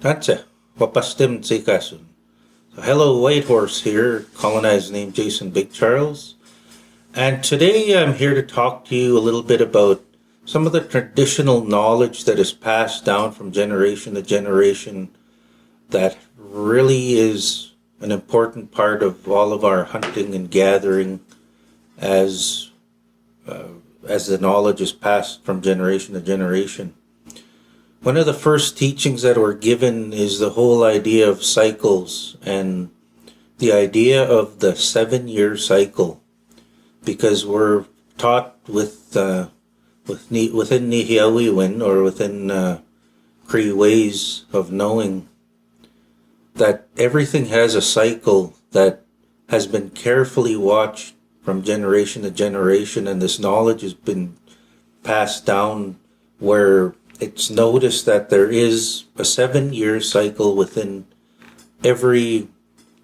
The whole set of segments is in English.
Gotcha. Wapastim tsikasun. So hello, White Horse here, colonized named Jason Big Charles. And today I'm here to talk to you a little bit about some of the traditional knowledge that is passed down from generation to generation that really is an important part of all of our hunting and gathering as as the knowledge is passed from generation to generation. One of the first teachings that were given is the whole idea of cycles and the idea of the 7-year cycle, because we're taught within Nihiawiwin or within Cree ways of knowing that everything has a cycle that has been carefully watched from generation to generation, and this knowledge has been passed down where it's noticed that there is a 7-year cycle within every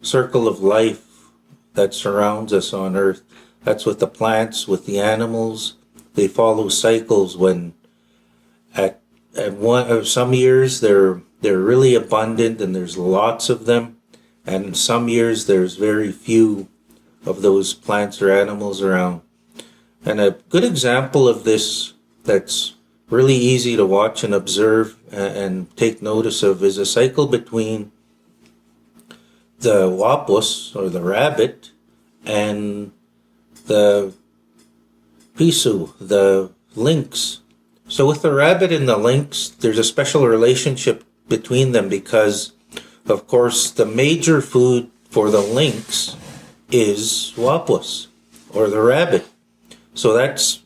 circle of life that surrounds us on Earth. That's with the plants, with the animals. They follow cycles when at some years they're really abundant and there's lots of them, and in some years there's very few of those plants or animals around. And a good example of this that's really easy to watch and observe and take notice of is a cycle between the wapus or the rabbit and the pisu, the lynx. So with the rabbit and the lynx, there's a special relationship between them because, of course, the major food for the lynx is wapus or the rabbit. So that's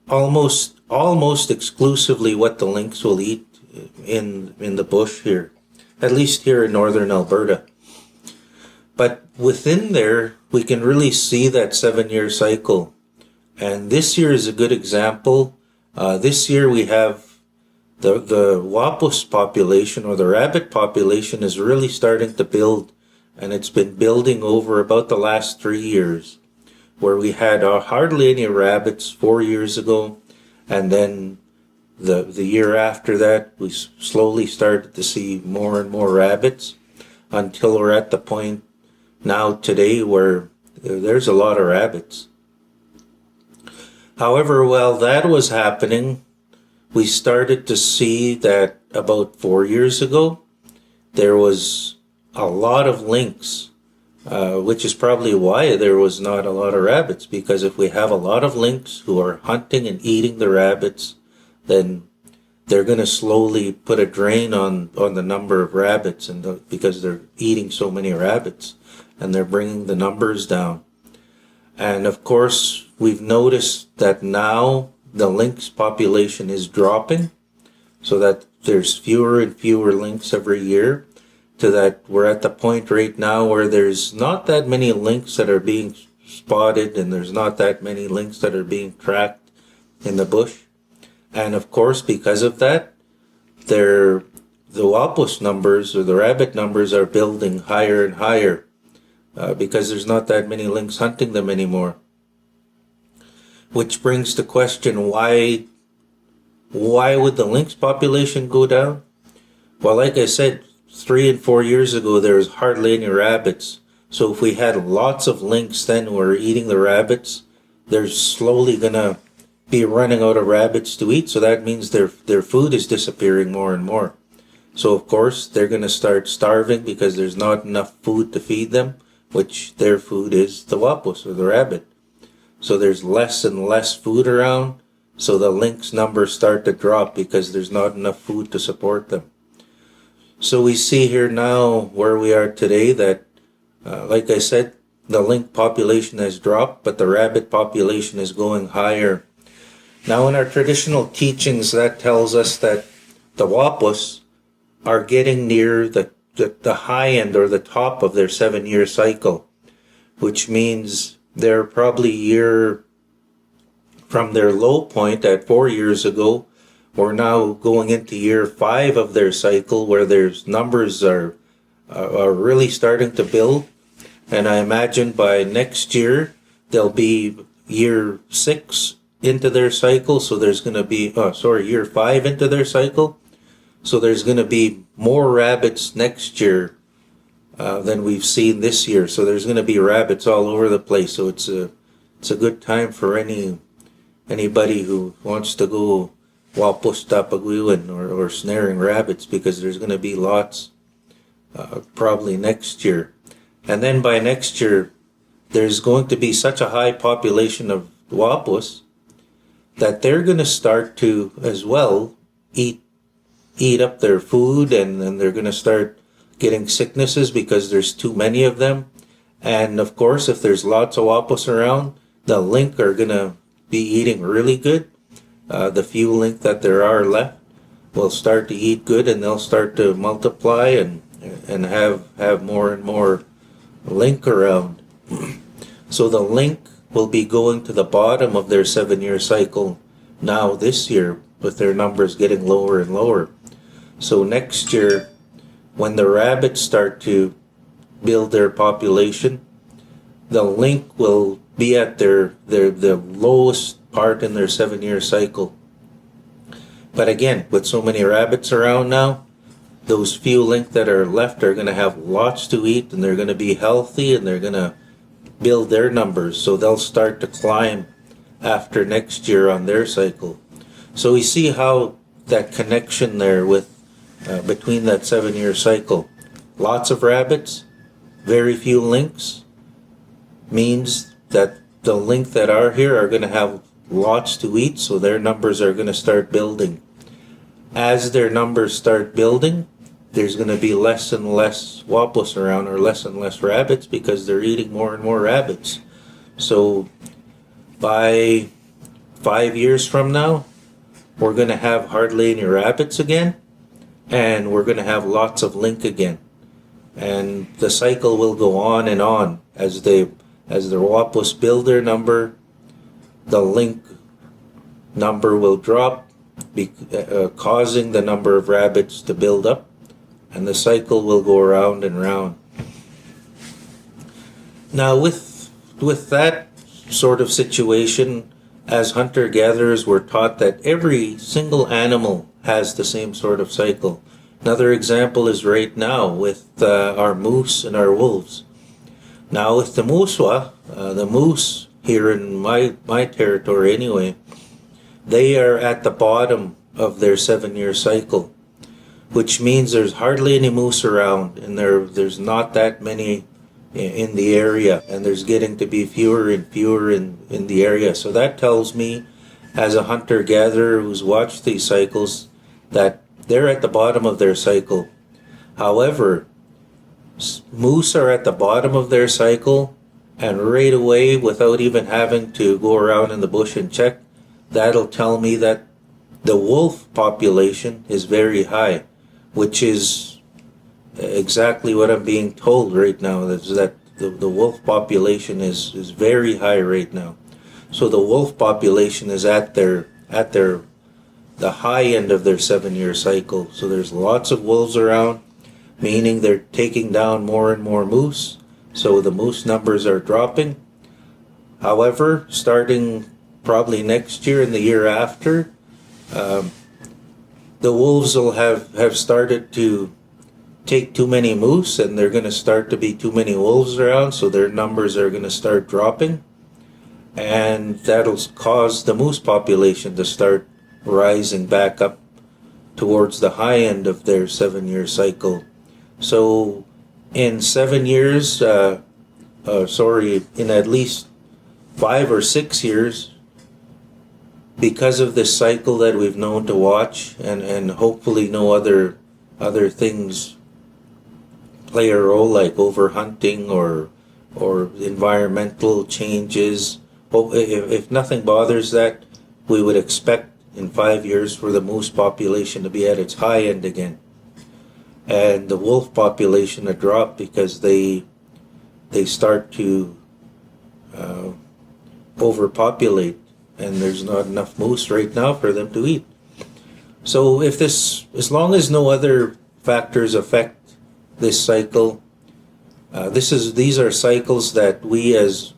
almost exclusively what the lynx will eat in the bush here, at least here in northern Alberta. But within there, we can really see that 7-year cycle. And this year is a good example. This year we have the wapus population or the rabbit population is really starting to build, and it's been building over about the last 3 years, where we had hardly any rabbits 4 years ago, and then the year after that we slowly started to see more and more rabbits until we're at the point now today where there's a lot of rabbits. However, while that was happening, we started to see that about 4 years ago there was a lot of lynx. Which is probably why there was not a lot of rabbits, because if we have a lot of lynx who are hunting and eating the rabbits, then they're going to slowly put a drain on the number of rabbits, and because they're eating so many rabbits, and they're bringing the numbers down. And of course, we've noticed that now the lynx population is dropping, so that there's fewer and fewer lynx every year, to that we're at the point right now where there's not that many lynx that are being spotted, and there's not that many lynx that are being tracked in the bush. And of course, because of that, the wapus numbers or the rabbit numbers are building higher and higher because there's not that many lynx hunting them anymore. Which brings the question, why would the lynx population go down? Well, like I said, 3 and 4 years ago, there was hardly any rabbits. So if we had lots of lynx then who were eating the rabbits, they're slowly going to be running out of rabbits to eat. So that means their food is disappearing more and more. So of course, they're going to start starving because there's not enough food to feed them, which their food is the wapus or the rabbit. So there's less and less food around. So the lynx numbers start to drop because there's not enough food to support them. So we see here now where we are today that, like I said, the lynx population has dropped, but the rabbit population is going higher. Now in our traditional teachings, that tells us that the wapus are getting near the high end or the top of their 7-year cycle, which means they're probably year from their low point at 4 years ago. We're now going into year 5 of their cycle, where their numbers are really starting to build. And I imagine by next year, they'll be year 6 into their cycle. So there's going to be, year 5 into their cycle. So there's going to be more rabbits next year than we've seen this year. So there's going to be rabbits all over the place. So it's a good time for anybody who wants to go wapos tapaguiwan or snaring rabbits, because there's going to be lots probably next year. And then by next year, there's going to be such a high population of wapos that they're going to start to as well eat up their food, and then they're going to start getting sicknesses because there's too many of them. And of course, if there's lots of wapos around, the link are going to be eating really good. The few link that there are left will start to eat good, and they'll start to multiply and have more and more link around. So the link will be going to the bottom of their 7-year cycle now this year, with their numbers getting lower and lower. So next year, when the rabbits start to build their population, the link will be at the lowest part in their 7-year cycle. But again, with so many rabbits around now, those few link that are left are going to have lots to eat, and they're going to be healthy, and they're going to build their numbers. So they'll start to climb after next year on their cycle. So we see how that connection there with between that 7-year cycle. Lots of rabbits, very few links, means that the link that are here are going to have lots to eat, so their numbers are going to start building. As their numbers start building, there's going to be less and less wapos around, or less and less rabbits, because they're eating more and more rabbits. So by 5 years from now, we're going to have hardly any rabbits again, and we're going to have lots of link again. And the cycle will go on and on as the wapos build their number. The link number will drop, causing the number of rabbits to build up, and the cycle will go around and round. Now with that sort of situation, as hunter-gatherers, we're taught that every single animal has the same sort of cycle. Another example is right now with our moose and our wolves. Now with the moose here in my territory anyway, they are at the bottom of their 7-year cycle, which means there's hardly any moose around, and there's not that many in the area, and there's getting to be fewer and fewer in the area. So that tells me, as a hunter-gatherer who's watched these cycles, that they're at the bottom of their cycle. However, moose are at the bottom of their cycle, and right away, without even having to go around in the bush and check, that'll tell me that the wolf population is very high, which is exactly what I'm being told right now, is that the wolf population is very high right now. So the wolf population is at the high end of their 7-year cycle. So there's lots of wolves around, meaning they're taking down more and more moose. So the moose numbers are dropping. However, starting probably next year and the year after, the wolves will have started to take too many moose, and they're going to start to be too many wolves around, so their numbers are going to start dropping, and that'll cause the moose population to start rising back up towards the high end of their 7-year cycle. So in 7 years, in at least 5 or 6 years, because of this cycle that we've known to watch, and hopefully no other things play a role, like overhunting or environmental changes. If nothing bothers that, we would expect in 5 years for the moose population to be at its high end again, and the wolf population to drop, because they start to overpopulate, and there's not enough moose right now for them to eat. So as long as no other factors affect this cycle, these are cycles that we as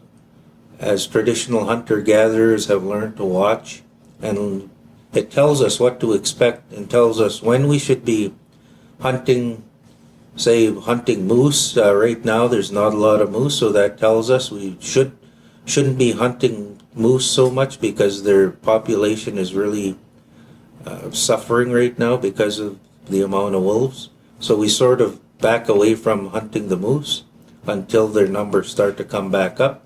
traditional hunter-gatherers have learned to watch, and it tells us what to expect and tells us when we should be hunting, say hunting moose. Right now there's not a lot of moose, so that tells us we shouldn't be hunting moose so much because their population is really suffering right now because of the amount of wolves. So we sort of back away from hunting the moose until their numbers start to come back up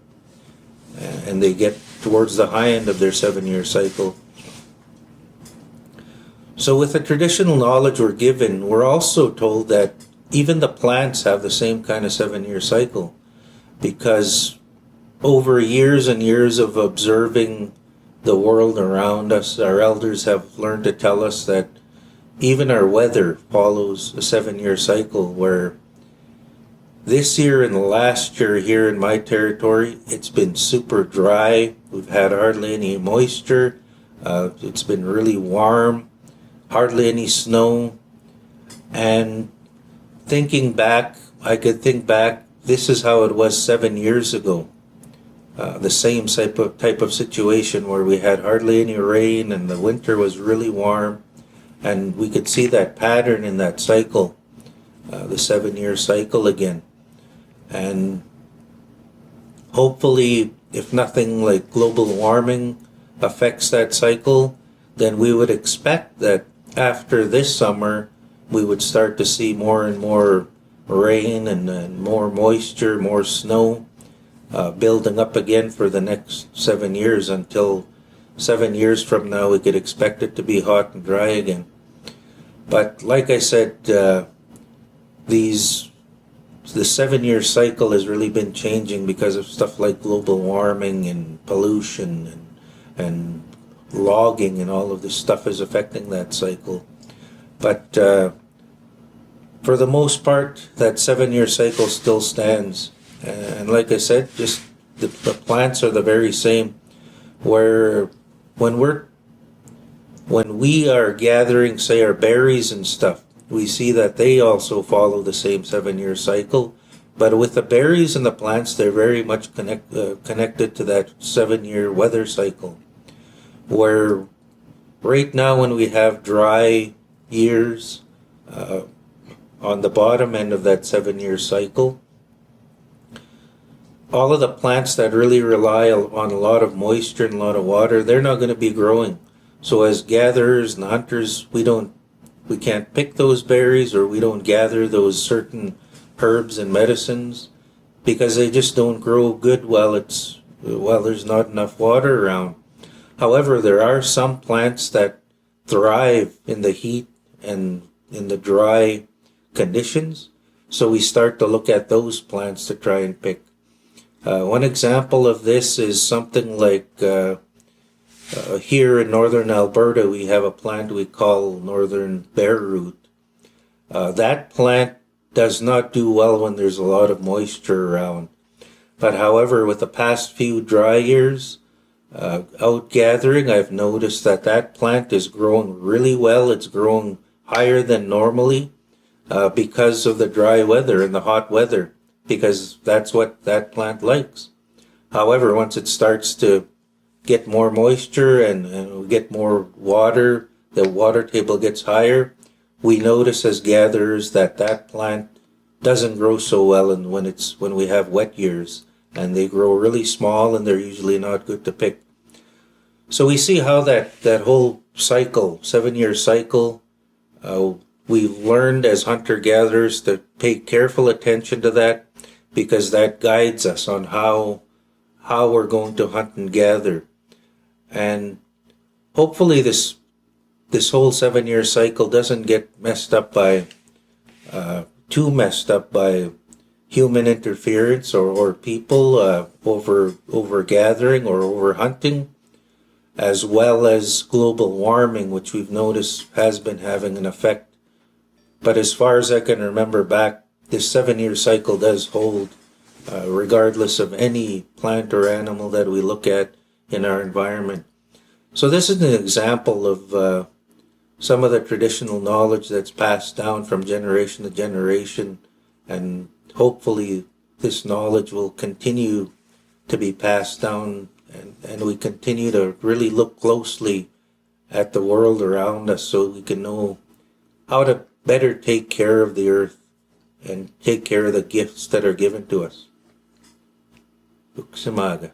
and they get towards the high end of their 7-year cycle. So with the traditional knowledge we're given, we're also told that even the plants have the same kind of 7-year cycle, because over years and years of observing the world around us, our elders have learned to tell us that even our weather follows a 7-year cycle, where this year and the last year here in my territory, it's been super dry. We've had hardly any moisture. It's been really warm, hardly any snow. And thinking back, I could think back, this is how it was 7 years ago. The same type of situation where we had hardly any rain and the winter was really warm. And we could see that pattern in that cycle, the 7-year cycle again. And hopefully, if nothing like global warming affects that cycle, then we would expect that after this summer, we would start to see more and more rain and more moisture, more snow building up again for the next 7 years, until 7 years from now we could expect it to be hot and dry again. But like I said, the 7-year cycle has really been changing because of stuff like global warming and pollution and logging, and all of this stuff is affecting that cycle. But for the most part, that 7-year cycle still stands. And like I said, just the plants are the very same. Where when we are gathering, say, our berries and stuff, we see that they also follow the same 7-year cycle. But with the berries and the plants, they're very much connected to that 7-year weather cycle. Where right now, when we have dry years on the bottom end of that 7-year cycle, all of the plants that really rely on a lot of moisture and a lot of water, they're not going to be growing. So as gatherers and hunters, we can't pick those berries, or we don't gather those certain herbs and medicines because they just don't grow good while there's not enough water around. However, there are some plants that thrive in the heat and in the dry conditions. So we start to look at those plants to try and pick. One example of this is something like here in northern Alberta, we have a plant we call northern bare root. That plant does not do well when there's a lot of moisture around. But however, with the past few dry years, out gathering, I've noticed that plant is growing really well. It's growing higher than normally because of the dry weather and the hot weather, because that's what that plant likes. However, once it starts to get more moisture and we get more water, the water table gets higher, we notice as gatherers that plant doesn't grow so well when we have wet years, and they grow really small and they're usually not good to pick. So we see how that whole cycle, 7-year cycle, we've learned as hunter-gatherers to pay careful attention to that, because that guides us on how we're going to hunt and gather. And hopefully this whole 7-year cycle doesn't get too messed up by human interference or people over gathering or over hunting, as well as global warming, which we've noticed has been having an effect. But as far as I can remember back, this 7-year cycle does hold, regardless of any plant or animal that we look at in our environment. So this is an example of some of the traditional knowledge that's passed down from generation to generation, and hopefully this knowledge will continue to be passed down, and we continue to really look closely at the world around us so we can know how to better take care of the earth and take care of the gifts that are given to us. Uksamaga.